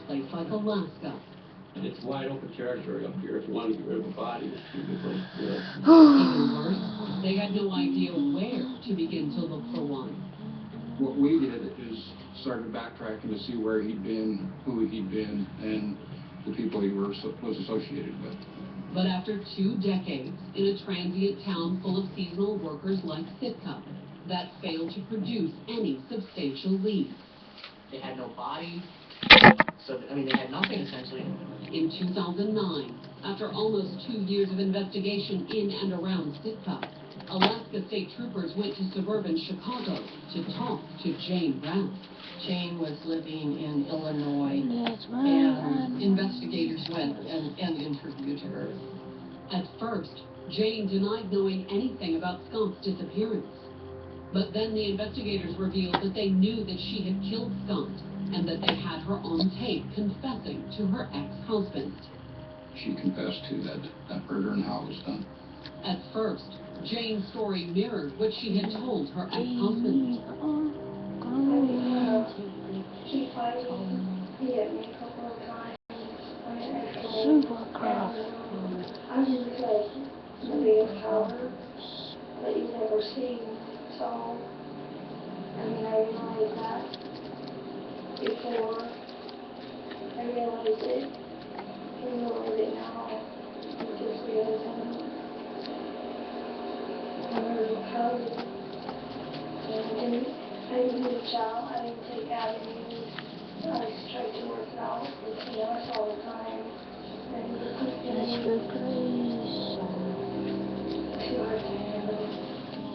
place like Alaska. It's wide open territory up here. If you want to get rid of a body, it's a good place to do it. Even worse, they had no idea where to begin to look for one. What we did is started backtracking to see where he'd been, who he'd been, and the people he was associated with. But after 2 decades in a transient town full of seasonal workers like Sitka, that failed to produce any substantial leads. They had no body, so, I mean, they had nothing, essentially. In 2009, after almost 2 years of investigation in and around Sitka, Alaska state troopers went to suburban Chicago to talk to Jane Brown. Jane was living in Illinois, and investigators went and interviewed her. At first, Jane denied knowing anything about Scott's disappearance. But then the investigators revealed that they knew that she had killed Scott and that they had her on tape confessing to her ex-husband. She confessed to that murder and how it was done. At first, Jane's story mirrored what she had told her ex-husband. Keep fighting. He hit me a couple of times. I'm just like the biggest coward that you've ever seen. So, I mean, I realized that before. I realized it. I realize it now. I just realized I'm a coward. And I didn't reach out. I didn't take avenues. I tried to work it out with us all the time. And it was too hard to handle.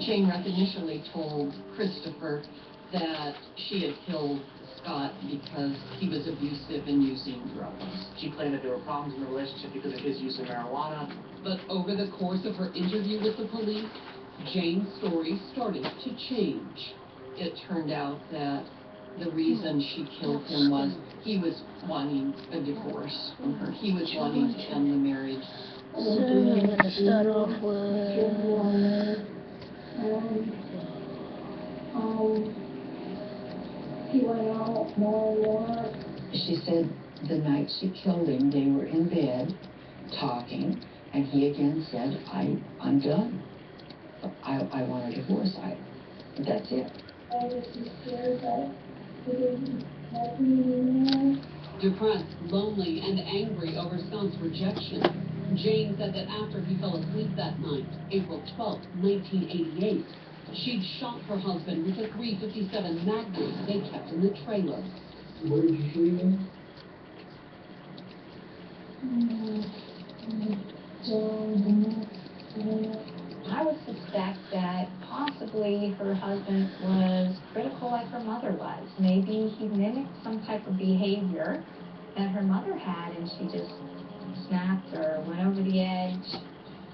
Jane Ruth initially told Christopher that she had killed Scott because he was abusive and using drugs. She claimed that there were problems in the relationship because of his use of marijuana. But over the course of her interview with the police, Jane's story started to change. It turned out that the reason she killed him was he was wanting a divorce from her. He was wanting to end the marriage. So let's start off with... He went out more and more. She said the night she killed him, they were in bed talking, and he again said, I'm done. I want a divorce. That's it. I was just scared that he didn't like me anymore. Depressed, lonely, and angry over Scott's rejection, Jane said that after he fell asleep that night, April 12, 1988, she'd shot her husband with a .357 Magnum they kept in the trailer. Where did you shoot him? I would suspect that possibly her husband was critical like her mother was. Maybe he mimicked some type of behavior that her mother had, and she just snapped or went over the edge.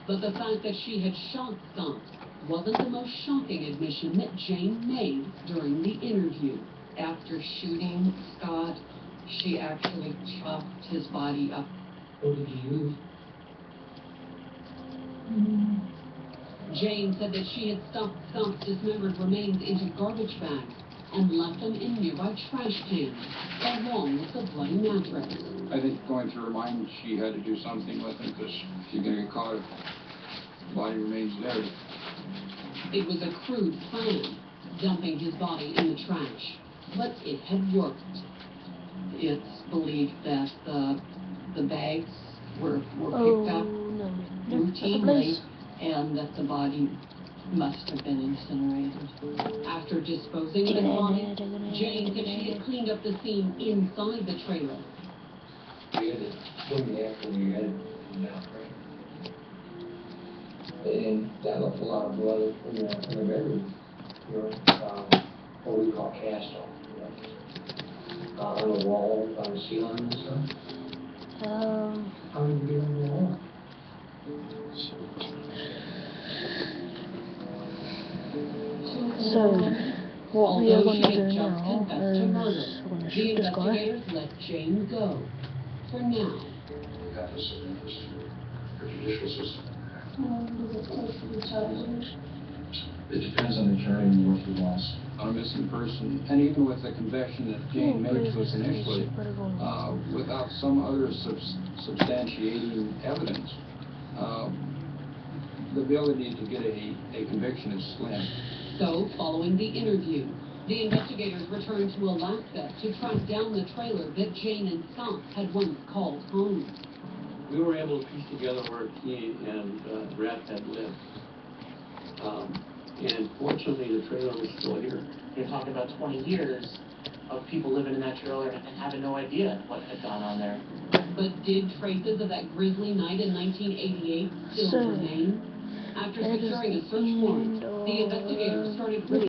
But the fact that she had shot Scott wasn't the most shocking admission that Jane made during the interview. After shooting Scott, she actually chopped his body up. What did you use? Jane said that she had stuffed Scott's dismembered remains into garbage bags and left them in nearby trash cans, along with the bloody mattress. I think going through her mind, she had to do something with him because she's going to get caught if the body remains dead. It was a crude plan, dumping his body in the trash, but it had worked. It's believed that the bags were picked up routinely, and that the body must have been incinerated. After disposing of his body, Jane said she had cleaned up the scene inside the trailer. You had to swing the after you had down, right? And that left a lot of blood in the bedroom. You know, what we call cast off. You know, on the wall, on the ceiling and stuff. How did you get on the wall? So, what we are going to do Although she had just now confessed to murder, is we're going to the shoot this guy. investigators let Jane go. For now. That was of interest to the judicial system. Does it take to the charges? It depends on the attorney and what he wants. On a missing person, and even with the confession that Jane made to us initially, without some other substantiating evidence, the ability to get a conviction is slim. So, following the interview, the investigators returned to Alaska to track down the trailer that Jane and Scott had once called home. We were able to piece together where he and Brad had lived. And fortunately, the trailer was still here. You're talking about 20 years of people living in that trailer and having no idea what had gone on there. But did traces of that grisly night in 1988 still So, remain? After that is securing a the search warrant, end the investigators started really